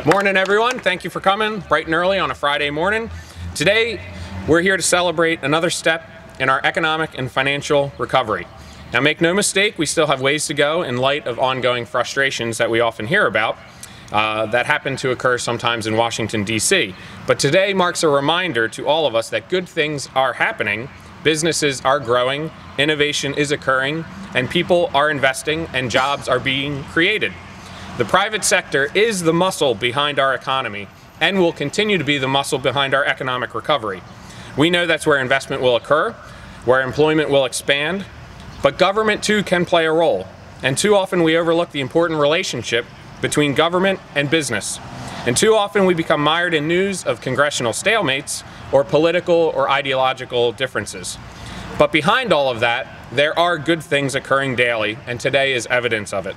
Morning, everyone. Thank you for coming bright and early on a Friday morning. Today, we're here to celebrate another step in our economic and financial recovery. Now, make no mistake, we still have ways to go in light of ongoing frustrations that we often hear about that happen to occur sometimes in Washington, D.C. But today marks a reminder to all of us that good things are happening, businesses are growing, innovation is occurring, and people are investing and jobs are being created. The private sector is the muscle behind our economy and will continue to be the muscle behind our economic recovery. We know that's where investment will occur, where employment will expand, but government too can play a role. And too often we overlook the important relationship between government and business. And too often we become mired in news of congressional stalemates or political or ideological differences. But behind all of that, there are good things occurring daily, and today is evidence of it.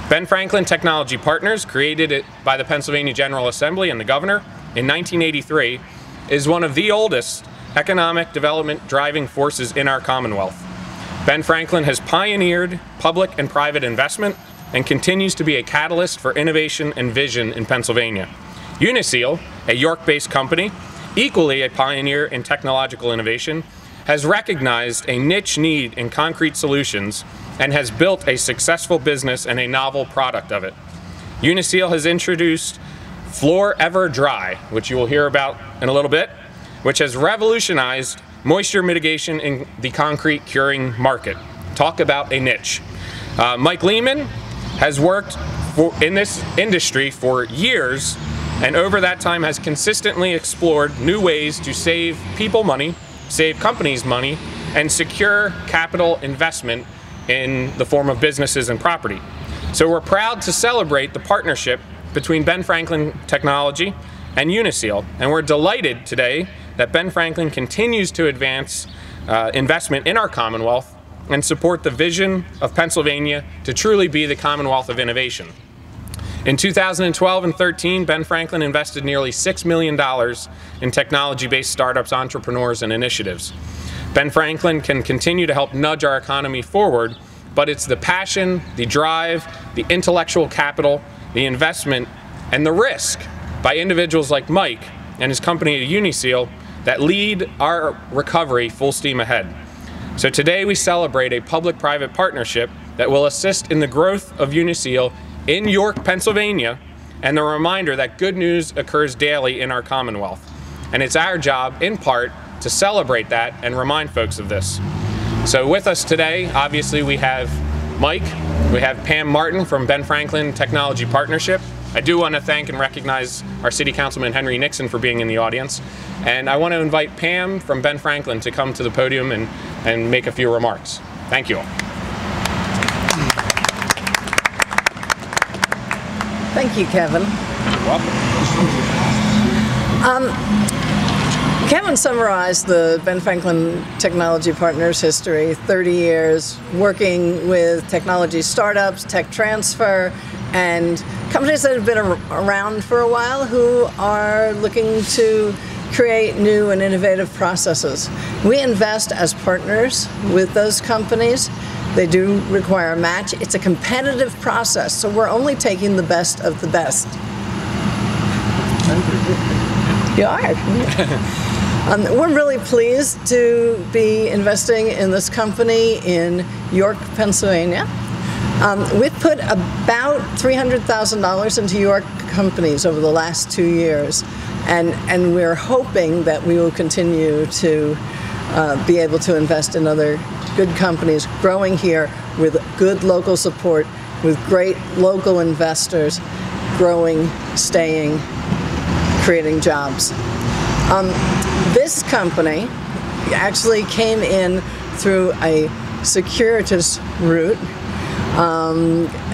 Ben Franklin Technology Partners, created by the Pennsylvania General Assembly and the Governor in 1983, is one of the oldest economic development driving forces in our Commonwealth. Ben Franklin has pioneered public and private investment and continues to be a catalyst for innovation and vision in Pennsylvania. UniSeal, a York-based company, equally a pioneer in technological innovation, has recognized a niche need in concrete solutions and has built a successful business and a novel product of it. UniSeal has introduced Floor Ever Dry, which you will hear about in a little bit, which has revolutionized moisture mitigation in the concrete curing market. Talk about a niche. Mike Lehman has worked in this industry for years, and over that time has consistently explored new ways to save people money, save companies money, and secure capital investment in the form of businesses and property. So we're proud to celebrate the partnership between Ben Franklin Technology and UniSeal, and we're delighted today that Ben Franklin continues to advance investment in our Commonwealth and support the vision of Pennsylvania to truly be the Commonwealth of innovation. In 2012 and 13, Ben Franklin invested nearly $6 million in technology-based startups, entrepreneurs, and initiatives. Ben Franklin can continue to help nudge our economy forward, but it's the passion, the drive, the intellectual capital, the investment, and the risk by individuals like Mike and his company at UniSeal that lead our recovery full steam ahead. So today we celebrate a public-private partnership that will assist in the growth of UniSeal in York, Pennsylvania, and the reminder that good news occurs daily in our Commonwealth. And it's our job, in part, to celebrate that and remind folks of this. So with us today, obviously we have Mike, we have Pam Martin from Ben Franklin Technology Partnership. I do want to thank and recognize our City Councilman Henry Nixon for being in the audience. And I want to invite Pam from Ben Franklin to come to the podium and make a few remarks. Thank you all. Thank you, Kevin. You're welcome. Kevin summarized the Ben Franklin Technology Partners history, 30 years working with technology startups, tech transfer, and companies that have been around for a while who are looking to create new and innovative processes. We invest as partners with those companies. They do require a match. It's a competitive process, so we're only taking the best of the best. You are. We're really pleased to be investing in this company in York, Pennsylvania. We've put about $300,000 into York companies over the last 2 years, and we're hoping that we will continue to be able to invest in other good companies growing here with good local support, with great local investors, growing, staying, creating jobs. This company actually came in through a circuitous route.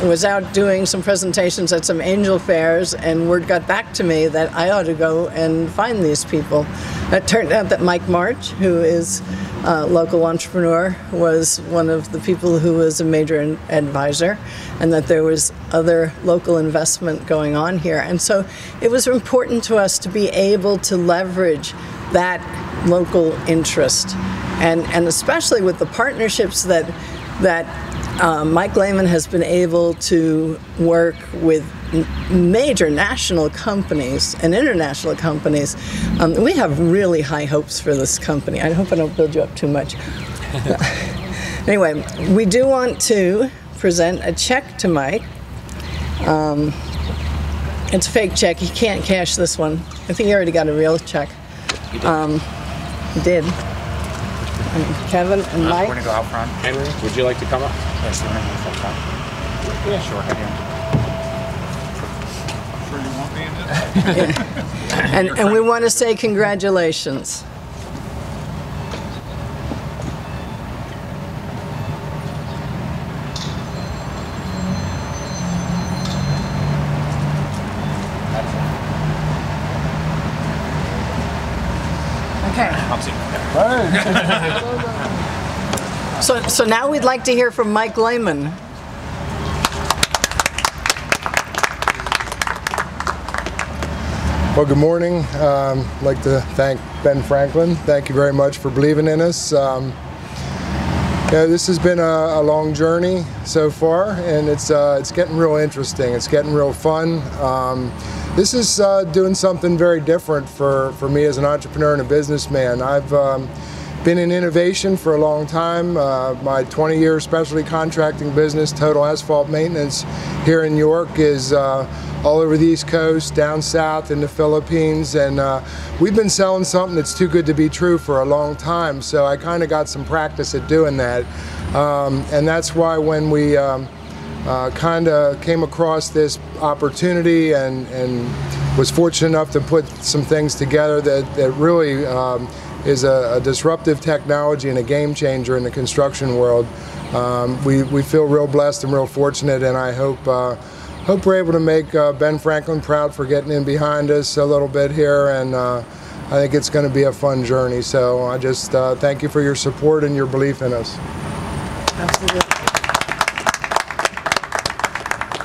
Was out doing some presentations at some angel fairs, and word got back to me that I ought to go and find these people. It turned out that Mike March, who is a local entrepreneur, was one of the people who was a major advisor, and that there was other local investment going on here. And so it was important to us to be able to leverage that local interest, and especially with the partnerships that Mike Lehman has been able to work with major national companies and international companies. We have really high hopes for this company. I hope I don't build you up too much. Anyway, we do want to present a check to Mike. It's a fake check. He can't cash this one. I think he already got a real check. He did. He did. Kevin and Mike. We're going to go out front. Henry, would you like to come up? Yes, you want to go up front? Yeah, Sure, head Sure you want me in this? And we want to say congratulations. Okay. I'll see. So now we'd like to hear from Mike Lehman. Well, good morning. I'd like to thank Ben Franklin. Thank you very much for believing in us. This has been a long journey so far, and it's getting real interesting. It's getting real fun. This is doing something very different for me as an entrepreneur and a businessman. I've been in innovation for a long time. My 20-year specialty contracting business, Total Asphalt Maintenance, here in New York is all over the East Coast, down south in the Philippines, and we've been selling something that's too good to be true for a long time, so I kind of got some practice at doing that. And that's why when we kind of came across this opportunity and was fortunate enough to put some things together that really is a disruptive technology and a game changer in the construction world. We feel real blessed and real fortunate, and I hope we're able to make Ben Franklin proud for getting in behind us a little bit here, and I think it's going to be a fun journey. So I just thank you for your support and your belief in us. Absolutely.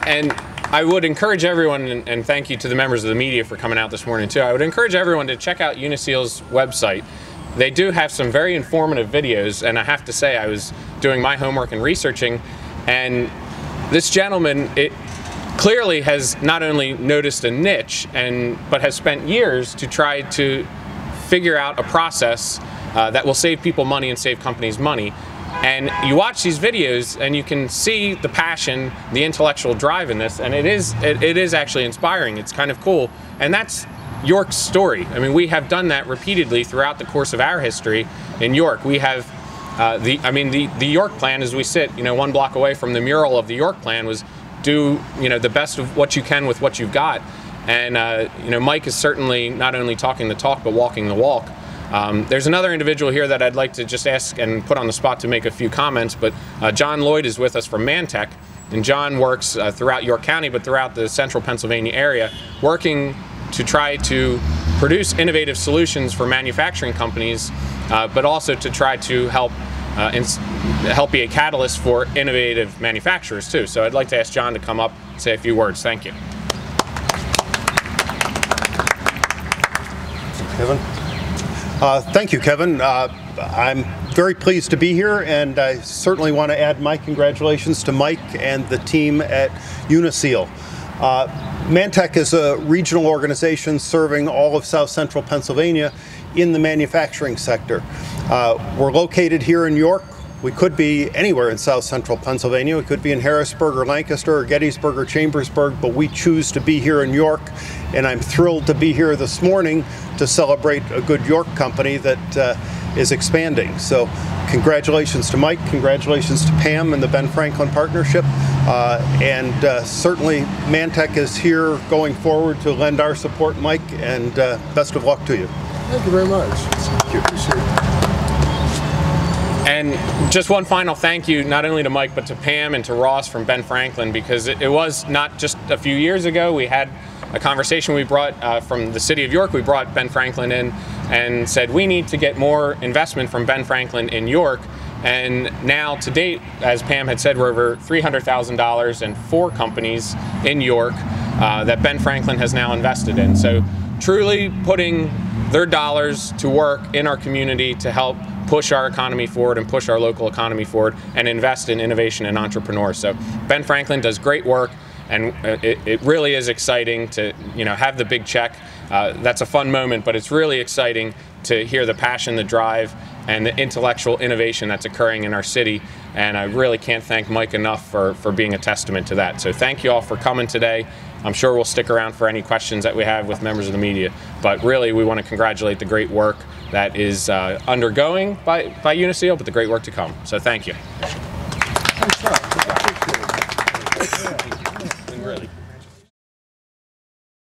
And I would encourage everyone, and thank you to the members of the media for coming out this morning too, I would encourage everyone to check out UniSeal's website. They do have some very informative videos, and I have to say I was doing my homework and researching, and this gentleman, clearly has not only noticed a niche, but has spent years to try to figure out a process that will save people money and save companies money. And you watch these videos and you can see the passion, the intellectual drive in this, and it is actually inspiring. It's kind of cool. And that's York's story. I mean, we have done that repeatedly throughout the course of our history in York. We have the York plan, as we sit, one block away from the mural of the York plan, was do the best of what you can with what you've got. And Mike is certainly not only talking the talk but walking the walk. There's another individual here that I'd like to just ask and put on the spot to make a few comments, but John Lloyd is with us from Mantech, and John works throughout York County but throughout the central Pennsylvania area, working to try to produce innovative solutions for manufacturing companies, but also to try to help be a catalyst for innovative manufacturers too. So I'd like to ask John to come up and say a few words. Thank you. Kevin. Thank you, Kevin. I'm very pleased to be here, and I certainly want to add my congratulations to Mike and the team at UniSeal. Mantech is a regional organization serving all of South Central Pennsylvania in the manufacturing sector. We're located here in York. We could be anywhere in South Central Pennsylvania. We could be in Harrisburg or Lancaster or Gettysburg or Chambersburg, but we choose to be here in York, and I'm thrilled to be here this morning to celebrate a good York company that is expanding. So congratulations to Mike, congratulations to Pam and the Ben Franklin Partnership, and certainly Mantech is here going forward to lend our support, Mike, and best of luck to you. Thank you very much. Thank you. Appreciate it. And just one final thank you, not only to Mike, but to Pam and to Ross from Ben Franklin, because it was not just a few years ago. We had a conversation we brought from the city of York. We brought Ben Franklin in and said we need to get more investment from Ben Franklin in York. And now to date, as Pam had said, we're over $300,000 in 4 companies in York that Ben Franklin has now invested in. So truly putting their dollars to work in our community to help push our economy forward and push our local economy forward and invest in innovation and entrepreneurs. So Ben Franklin does great work, and it really is exciting to have the big check. That's a fun moment, but it's really exciting to hear the passion, the drive, and the intellectual innovation that's occurring in our city. And I really can't thank Mike enough for being a testament to that. So thank you all for coming today. I'm sure we'll stick around for any questions that we have with members of the media. But really, we want to congratulate the great work that is undergoing by UniSeal, but the great work to come. So thank you. Thanks,